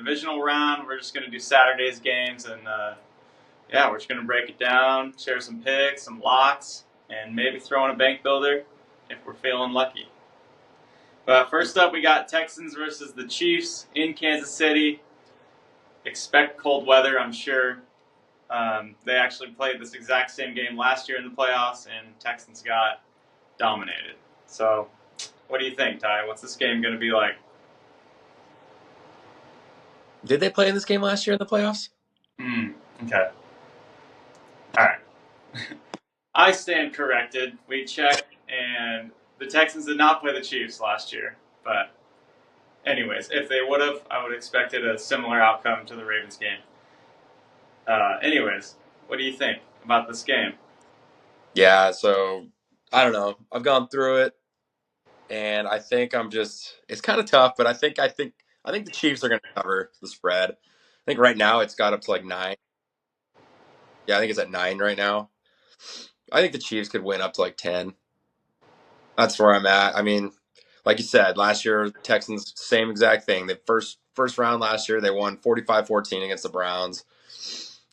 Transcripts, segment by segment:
divisional round. We're just going to do Saturday's games, and yeah, we're just going to break it down, share some picks, some locks, and maybe throw in a bank builder if we're feeling lucky. But first up, we got Texans versus the Chiefs in Kansas City. Expect cold weather, I'm sure. They actually played this exact same game last year in the playoffs, and Texans got dominated. So, what do you think, Ty? What's this game going to be like? Did they play in this game last year in the playoffs? Okay. All right. I stand corrected. We checked, and the Texans did not play the Chiefs last year. But anyways, if they would have, I would have expected a similar outcome to the Ravens game. Anyways, what do you think about this game? Yeah, so I don't know. I've gone through it, and I think it's kind of tough, but I think the Chiefs are going to cover the spread. I think right now it's got up to like 9. Yeah, I think it's at 9 right now. I think the Chiefs could win up to like 10. That's where I'm at. I mean, like you said, last year Texans same exact thing. The first round last year they won 45-14 against the Browns.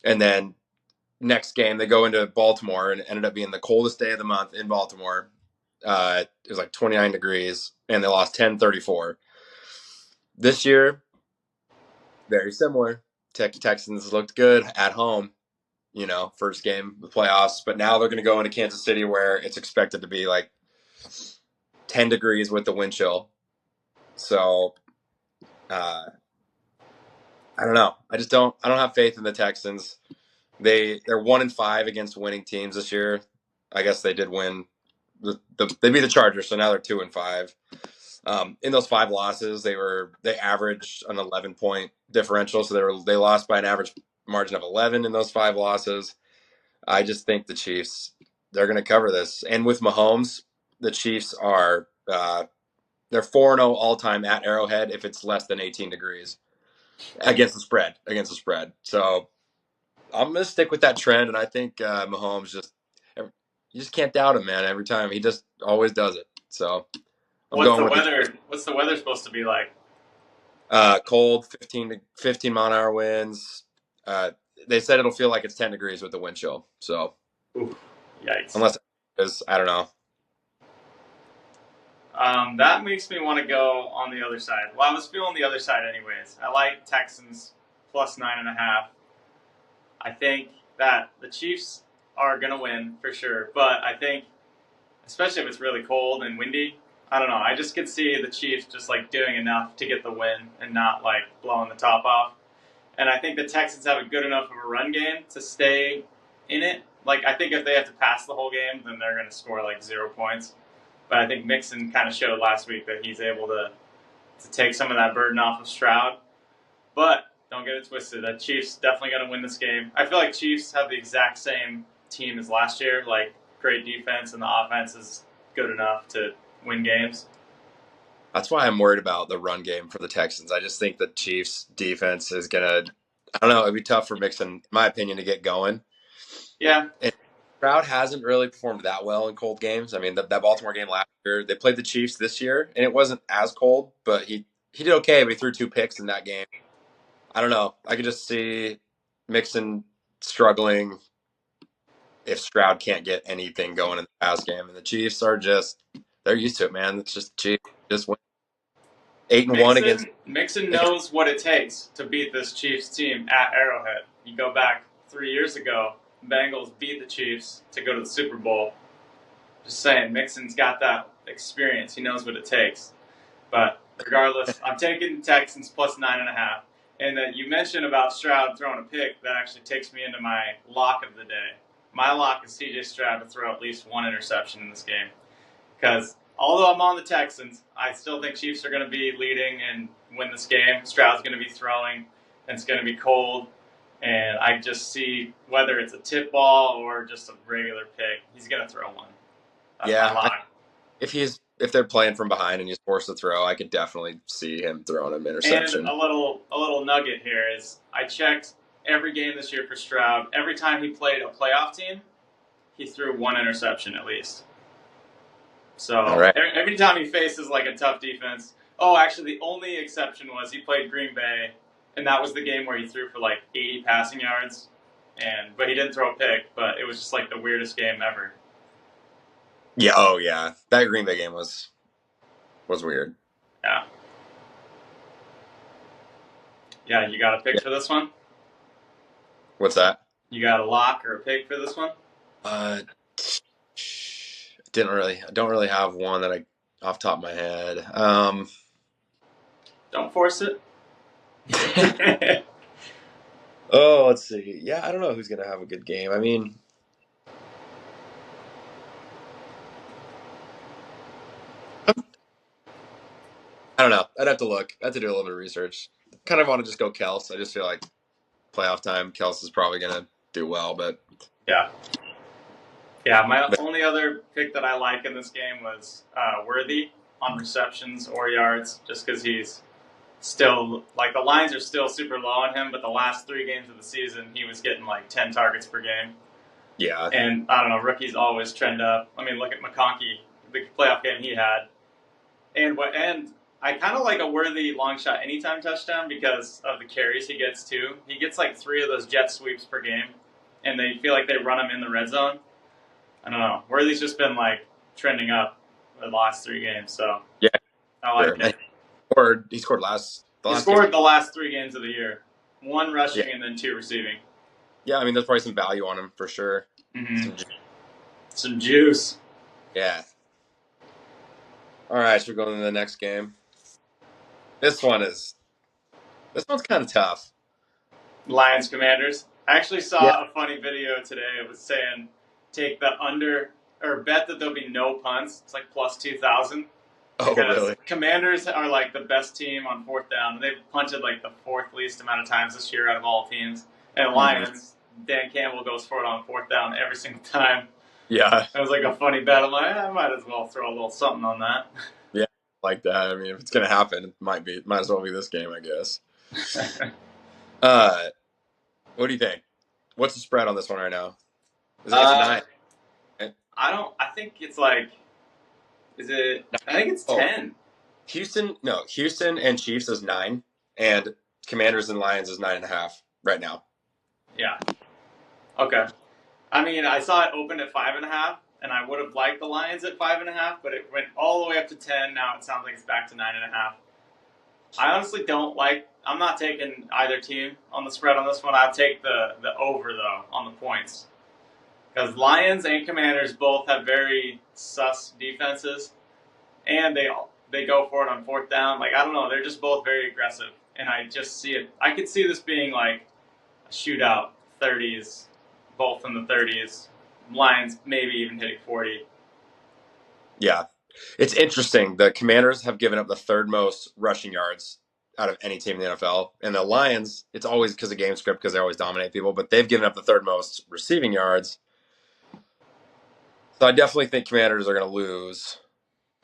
And then next game they go into Baltimore and it ended up being the coldest day of the month in Baltimore. It was like 29 degrees and they lost 10-34. This year, very similar. Texans looked good at home, first game of the playoffs, but now they're going to go into Kansas City where it's expected to be like 10 degrees with the wind chill. So, I don't know. I don't have faith in the Texans. They're 1-5 against winning teams this year. I guess they did win. They beat the Chargers, so now they're 2-5. In those 5 losses, they averaged an 11-point differential, so they lost by an average margin of 11 in those 5 losses. I just think the Chiefs, they're going to cover this, and with Mahomes, the Chiefs are they're 4-0 all time at Arrowhead if it's less than 18 degrees against the spread. So I'm going to stick with that trend, and I think Mahomes you just can't doubt him, man. Every time he just always does it. So I'm What's going the with weather? What's the weather supposed to be like? Cold, 15 mile an hour winds. They said it'll feel like it's 10 degrees with the wind chill. So Oof, yikes. unless because I don't know. That makes me want to go on the other side. Well, I was feeling the other side anyways. I like Texans plus 9.5. I think that the Chiefs are going to win for sure. But I think, especially if it's really cold and windy, I don't know. I just could see the Chiefs just like doing enough to get the win and not like blowing the top off. And I think the Texans have a good enough of a run game to stay in it. Like, I think if they have to pass the whole game, then they're going to score like 0 points. But I think Mixon kind of showed last week that he's able to take some of that burden off of Stroud. But don't get it twisted. The Chiefs definitely going to win this game. I feel like Chiefs have the exact same team as last year. Like, great defense, and the offense is good enough to win games. That's why I'm worried about the run game for the Texans. I just think the Chiefs defense is gonna. I don't know. It'd be tough for Mixon, in my opinion, to get going. Yeah. And Stroud hasn't really performed that well in cold games. I mean, that Baltimore game last year, they played the Chiefs this year, and it wasn't as cold, but he did okay. But he threw 2 picks in that game. I don't know. I could just see Mixon struggling if Stroud can't get anything going in the pass game, and the Chiefs they're used to it, man. It's just Chiefs just win 8-1 against. Mixon knows what it takes to beat this Chiefs team at Arrowhead. You go back 3 years ago, Bengals beat the Chiefs to go to the Super Bowl. Just saying, Mixon's got that experience. He knows what it takes. But regardless, I'm taking Texans plus 9.5. And that you mentioned about Stroud throwing a pick, that actually takes me into my lock of the day. My lock is CJ Stroud to throw at least 1 interception in this game. Because although I'm on the Texans, I still think Chiefs are going to be leading and win this game. Stroud's going to be throwing, and it's going to be cold. And I just see whether it's a tip ball or just a regular pick, he's going to throw one. That's my lock. If they're playing from behind and he's forced to throw, I could definitely see him throwing an interception. And a little nugget here is I checked every game this year for Stroud. Every time he played a playoff team, he threw 1 interception at least. So right. Every time he faces like a tough defense. Oh, actually, the only exception was he played Green Bay, and that was the game where he threw for like 80 passing yards, but he didn't throw a pick. But it was just like the weirdest game ever. Yeah. Oh yeah. That Green Bay game was weird. Yeah. Yeah, you got a pick Yeah. for this one? What's that? You got a lock or a pick for this one? Uh, I don't really have one that I off the top of my head. Don't force it. Oh, let's see. Yeah, I don't know who's gonna have a good game. I mean, I don't know. I'd have to look. I have to do a little bit of research. Kind of want to just go Kels. I just feel like playoff time, Kels is probably gonna do well, but Yeah. Yeah, my only other pick that I like in this game was Worthy on receptions or yards, just because he's still, like, the lines are still super low on him, but the last 3 games of the season, he was getting like 10 targets per game. yeah. And I don't know, rookies always trend up. I mean, look at McConkey, the playoff game he had. And I kind of like a Worthy long shot anytime touchdown because of the carries he gets too. He gets like 3 of those jet sweeps per game, and they feel like they run him in the red zone. I don't know. Worthy's just been like trending up the last 3 games, so Yeah, I like sure. it. He scored He scored the last 3 games of the year, 1 rushing yeah. and then 2 receiving. Yeah, I mean, there's probably some value on him for sure. Mm-hmm. Some juice. Yeah. All right, so we're going to the next game. This one's kind of tough. Lions Commanders. I actually Yeah. saw a funny video today. It was saying take the under or bet that there'll be no punts. It's like plus 2,000. Oh, Because really? Commanders are like the best team on 4th down. They've punted like the 4th least amount of times this year out of all teams. And Lions, Dan Campbell goes for it on 4th down every single time. Yeah. It was like a funny bet. I'm like, I might as well throw a little something on that. Yeah, like that. I mean, if it's gonna happen, it might as well be this game, I guess. What do you think? What's the spread on this one right now? It's 9. I think it's like, I think it's 10. Houston and Chiefs is 9, and Commanders and Lions is 9.5 right now. Yeah. Okay. I mean, I saw it open at 5.5, and I would have liked the Lions at 5.5, but it went all the way up to 10. Now it sounds like it's back to 9.5. I honestly don't like. I'm not taking either team on the spread on this one. I'll take the over though on the points because Lions and Commanders both have very sus defenses, and they go for it on 4th down. Like, I don't know, they're just both very aggressive, and I just see it. I could see this being like a shootout, 30s, both in the 30s. Lions maybe even hitting 40. Yeah, it's interesting. The Commanders have given up the 3rd most rushing yards out of any team in the NFL, and the Lions, it's always because of game script because they always dominate people, but they've given up the 3rd most receiving yards. So I definitely think Commanders are going to lose,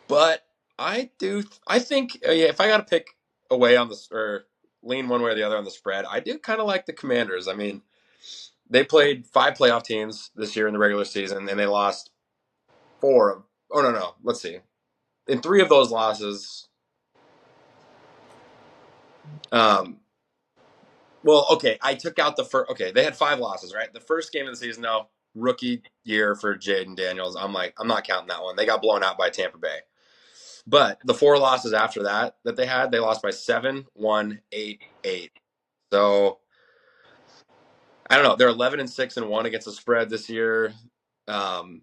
but I think if I got to pick away on this or lean one way or the other on the spread, I do kind of like the Commanders. I mean, they played 5 playoff teams this year in the regular season, and they lost 4. Oh no, let's see. In 3 of those losses, well, okay, I took out the first. Okay, they had 5 losses, right? The first game of the season, though, rookie year for Jaden Daniels. I'm not counting that one. They got blown out by Tampa Bay. But the 4 losses after that they had, they lost by 7, 1, 8, 8. So I don't know. They're 11-6-1 against the spread this year. I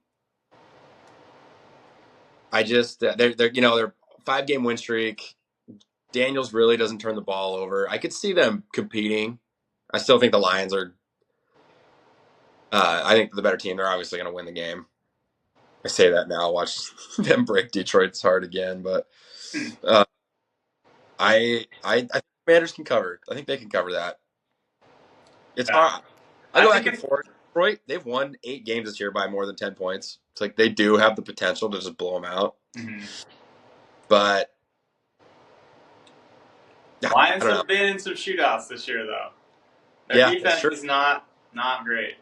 just they're they're 5-game win streak. Daniels really doesn't turn the ball over. I could see them competing. I still think the Lions are. I think the better team. They're obviously going to win the game. I say that now. Watch them break Detroit's heart again, but I think Commanders can cover. I think they can cover that. It's hard. I go back and forth. Detroit, they've won 8 games this year by more than 10 points. It's like they do have the potential to just blow them out. Mm-hmm. But Lions have been in some shootouts this year, though. Their defense is not great.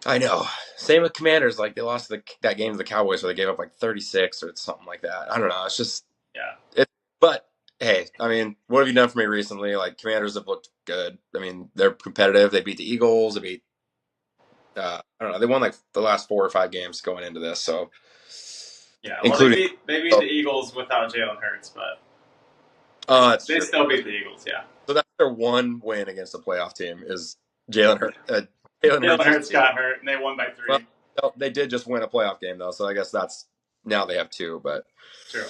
I know. Same with Commanders. Like, they lost that game to the Cowboys where they gave up like 36 or something like that. I don't know. It's just yeah. But hey, I mean, what have you done for me recently? Like, Commanders have looked good. I mean, they're competitive. They beat the Eagles. They beat, I don't know, they won like the last 4 or 5 games going into this. So, Yeah, well, including, they beat the Eagles without Jalen Hurts, but that's they true. still beat the Eagles. Yeah, So that's their one win against a playoff team is Jalen Hurts. Jalen Jalen Hurts' Hurts team. got hurt and they won by Well, 3. they did just win a playoff game though, so I guess that's now they have two. But True.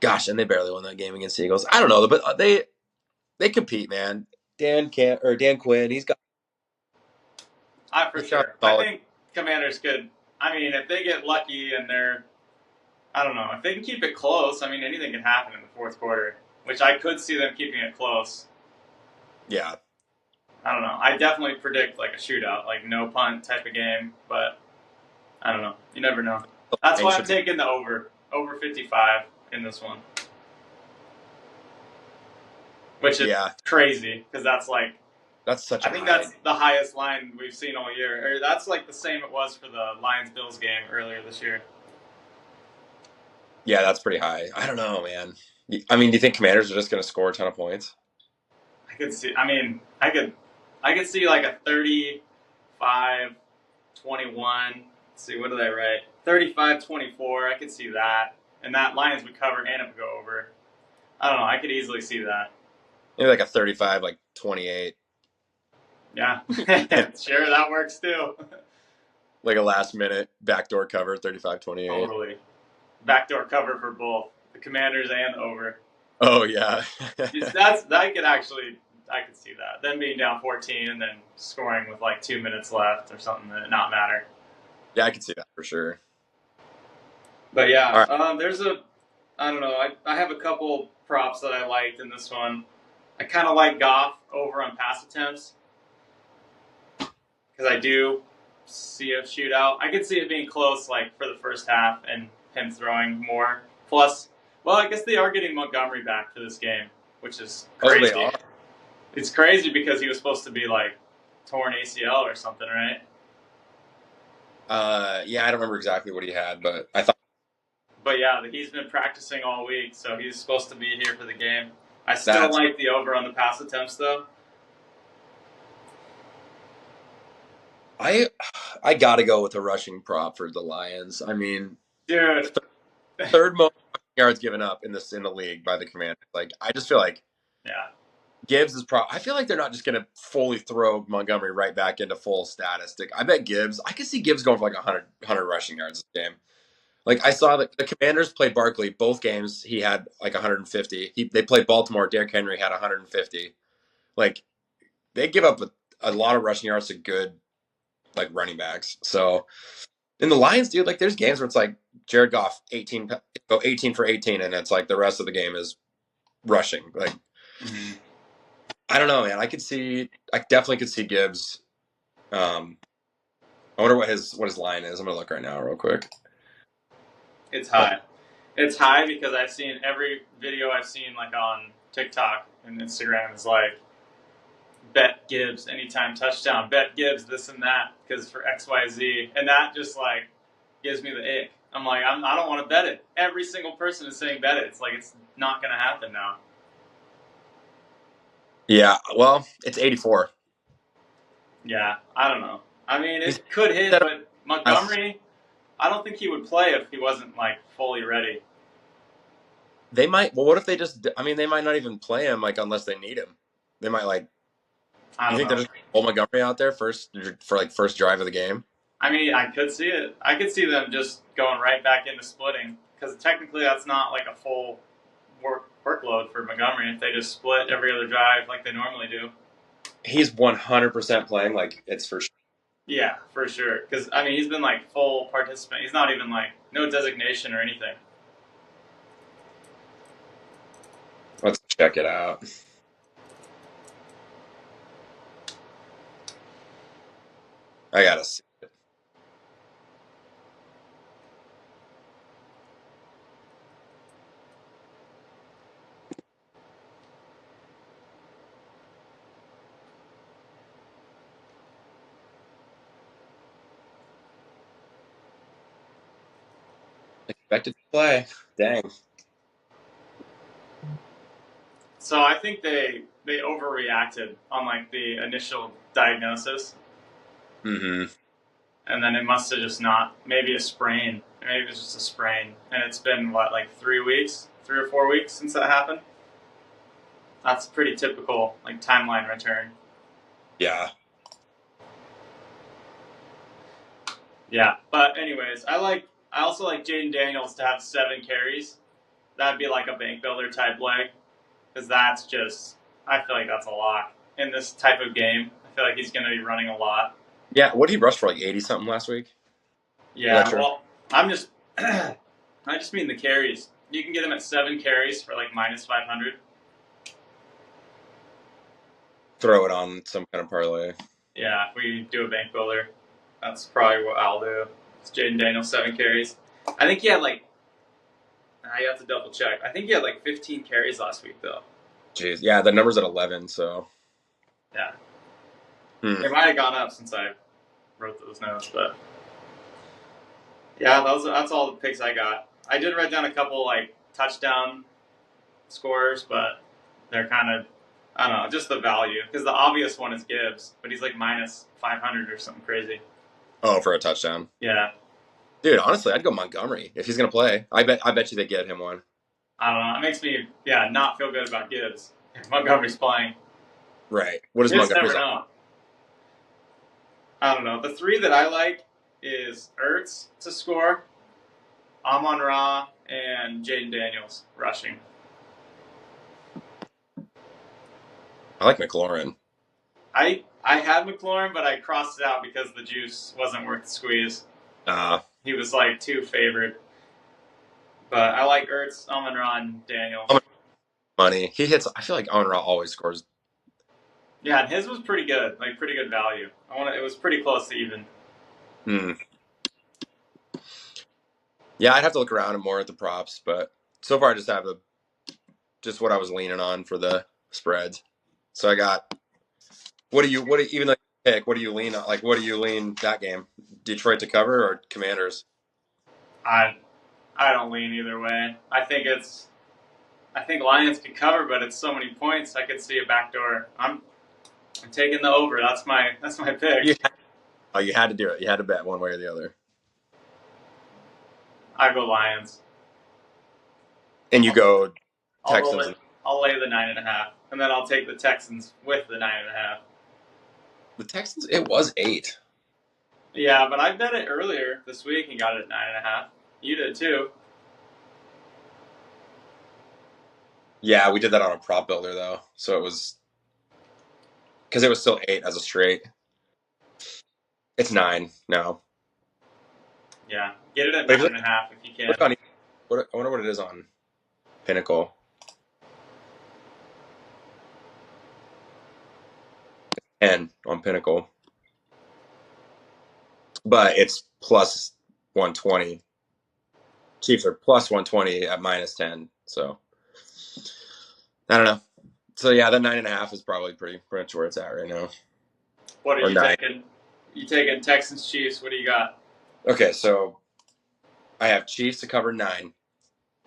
gosh, and they barely won that game against the Eagles. I don't know, but they compete, man. Dan Quinn, I for he's got sure. I solid. think Commanders could. I mean, if they get lucky and they're, I don't know, if they can keep it close. I mean, anything can happen in the fourth quarter, which I could see them keeping it close. Yeah, I don't know. I definitely predict like a shootout, like no punt type of game, but I don't know. You never know. That's and why I'm should be. taking the over 55 in this one, which is Yeah, crazy because that's like that's such I a think high. that's the highest line we've seen all year. Or that's like the same it was for the Lions Bills game earlier this year. Yeah, that's pretty high. I don't know, man. I mean, do you think Commanders are just going to score a ton of points? I could see. I mean, I could see like a 35-21. Let's see, what did I write? 35-24. I could see that, and that Lions would cover and it would go over. I don't know. I could easily see that. Maybe like a 35, like 28, Yeah, and sure, that works too. like a last minute backdoor cover, 35-28. Totally. Backdoor cover for both the Commanders and the over. Oh yeah. That could actually I could see that. Them being down 14 and then scoring with like 2 minutes left or something that not matter. Yeah, I can see that for sure. But All yeah, right. there's a I don't know. I have a couple props that I liked in this one. I kind of like Goff over on pass attempts because I do see a shootout. I could see it being close, like for the first half, and him throwing more. Plus, well, I guess they are getting Montgomery back for this game, which is Oh, they crazy. are. It's crazy because he was supposed to be like torn ACL or something, right? Yeah, I don't remember exactly what he had, but I thought But yeah, he's been practicing all week, so he's supposed to be here for the game. I still that's like the over on the pass attempts, though. I I got to go with a rushing prop for the Lions. I mean, Dude, third most yards given up in the league by the Commanders. Like, I just feel like yeah, Gibbs is I feel like they're not just going to fully throw Montgomery right back into full statistic. I bet Gibbs. I could see Gibbs going for like 100 rushing yards this game. Like, I saw that the Commanders played Barkley both games. He had like 150. They played Baltimore. Derrick Henry had 150. Like, they give up a lot of rushing yards to good like running backs. So in the Lions, dude, like there's games where it's like Jared Goff 18 for 18, and it's like the rest of the game is rushing. Like, mm-hmm. I don't know, man. I definitely could see Gibbs. Um, I wonder what his line is. I'm gonna look right now, real quick. It's high. It's high because I've seen every video I've seen like on TikTok and Instagram is like bet Gibbs anytime touchdown, bet Gibbs this and that because for X Y Z, and that just like gives me the ick. I'm like I don't want to bet it. Every single person is saying bet it. It's like it's not going to happen now. Yeah, well, it's 84. Yeah, I don't know. I mean, He's it could hit, set up but Montgomery, I don't think he would play if he wasn't like fully ready. They might. Well, what if they just? I mean, they might not even play him like unless they need him. They might like. I You don't think they're know. just pull Montgomery out there first for like first drive of the game? I mean, I could see it. I could see them just going right back into splitting because technically that's not like a full workload for Montgomery if they just split every other drive like they normally do. He's 100% playing like it's for sure. Yeah, for sure. Because I mean, he's been like full participant. He's not even like no designation or anything. Let's check it out. I gotta see. Expected to play. Dang. So I think they overreacted on like the initial diagnosis, Mm-hmm. and then it must have just not maybe a sprain. Maybe it was just a sprain, and it's been what like 3 weeks, 3 or 4 weeks since that happened. That's pretty typical like timeline return. Yeah. Yeah, but anyways, I also like Jaden Daniels to have 7 carries. That'd be like a bank builder type leg because that's just I feel like that's a lock in this type of game. I feel like he's going to be running a lot. Yeah. What did he rush for, like 80 something last week? Is that Yeah, true? well, I'm just I just mean the carries. You can get him at 7 carries for like -500. Throw it on some kind of parlay. Yeah, if we do a bank builder, that's probably what I'll do. It's Jaden Daniels 7 carries. I think he had like you have to double check. I think he had like 15 carries last week though. Jeez. Yeah, the number's at 11, so. Yeah, Hmm. it might have gone up since I wrote those notes, but yeah, that's all the picks I got. I did write down a couple like touchdown scorers, but they're kind of I don't know, just the value because the obvious one is Gibbs, but he's like -500 or something crazy. Oh, for a touchdown. Yeah, Dude, honestly, I'd go Montgomery if he's gonna play. I bet you they get him one. I don't know. It makes me not feel good about Gibbs if Montgomery's playing. Right. What is You just Montgomery's never on? know. I don't know. The three that I like is Ertz to score, Amon Ra, and Jaden Daniels rushing. I like McLaurin. I had McLaurin, but I crossed it out because the juice wasn't worth the squeeze. Uh, He was like too favored. But I like Ertz, Amon Ra, and Daniels. money. He hits. I feel like Onra always scores. Yeah, and his was pretty good, like pretty good value. It was pretty close to even. Hmm. Yeah, I'd have to look around and more at the props, but so far I just have just what I was leaning on for the spreads. So I got even though you pick, what do you lean on? Like, what do you lean that game? Detroit to cover or Commanders? I I don't lean either way. I think Lions could cover, but it's so many points. I could see a backdoor. I'm taking the over. That's my pick. Yeah. Oh, you had to do it. You had to bet one way or the other. I go Lions. And you go I'll roll Texans. it. I'll lay the 9.5, and then I'll take the Texans with the 9.5. The Texans, it was 8. Yeah, but I bet it earlier this week and got it at 9.5. You did too. Yeah, we did that on a prop builder though. So it was because it was still 8 as a straight. It's 9 now. Yeah, get it at But nine and a half if you what's can. on? I wonder what it is on Pinnacle. 10 on Pinnacle, but it's plus 120. Chiefs are plus 120 at -10. So I don't know. So yeah, that 9.5 is probably pretty much where it's at right now. What are Or you 9. taking? You taking Texans Chiefs? What do you got? Okay, so I have Chiefs to cover 9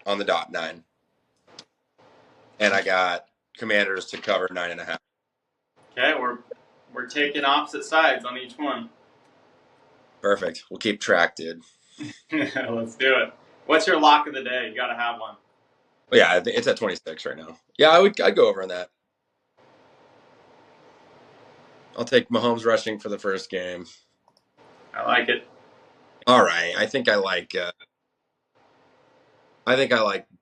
on the dot 9, and I got Commanders to cover 9.5. Okay, we're taking opposite sides on each one. Perfect. We'll keep track, dude. Let's do it. What's your lock of the day? You got to have one. But yeah, it's at 26 right now. Yeah, I'd go over on that. I'll take Mahomes rushing for the first game. I like it. All right, I think I like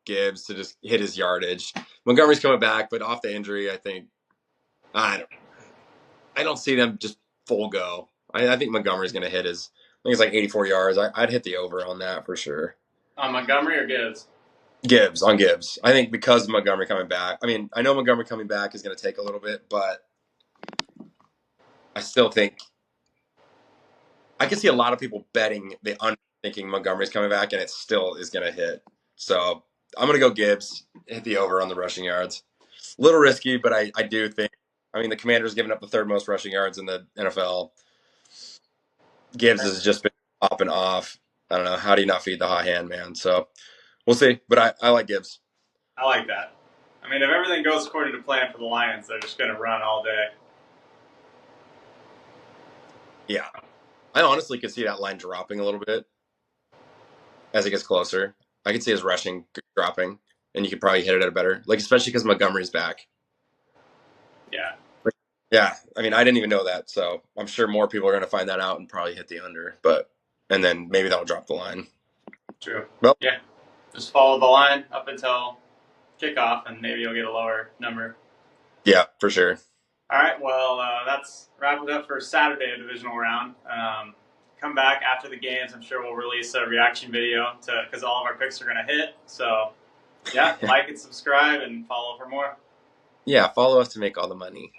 Gibbs to just hit his yardage. Montgomery's coming back, but off the injury, I don't I don't see them just full go. I think Montgomery's going to hit his. I think it's like 84 yards. I'd hit the over on that for sure. On Montgomery or Gibbs? Gibbs on Gibbs. I think because of Montgomery coming back. I mean, I know Montgomery coming back is going to take a little bit, but I still think I can see a lot of people betting the under thinking Montgomery's coming back, and it still is going to hit. So I'm going to go Gibbs, hit the over on the rushing yards. A little risky, but I do think. I mean, the Commanders giving up the third most rushing yards in the NFL. Gibbs has just been popping off. I don't know. How do you not feed the hot hand, man? So we'll see. But I like Gibbs. I like that. I mean, if everything goes according to plan for the Lions, they're just going to run all day. Yeah. I honestly could see that line dropping a little bit as it gets closer. I could see his rushing dropping, and you could probably hit it at a better, like especially because Montgomery's back. Yeah. Yeah, I mean, I didn't even know that, so I'm sure more people are going to find that out and probably hit the under, and then maybe that'll drop the line. True. Well, Yeah. Just follow the line up until kickoff, and maybe you'll get a lower number. yeah, for sure. All right. Well, that's wrapping up for Saturday of Divisional Round. Come back after the games. I'm sure we'll release a reaction video because all of our picks are going to hit. So, yeah, like and subscribe and follow for more. Yeah, follow us to make all the money.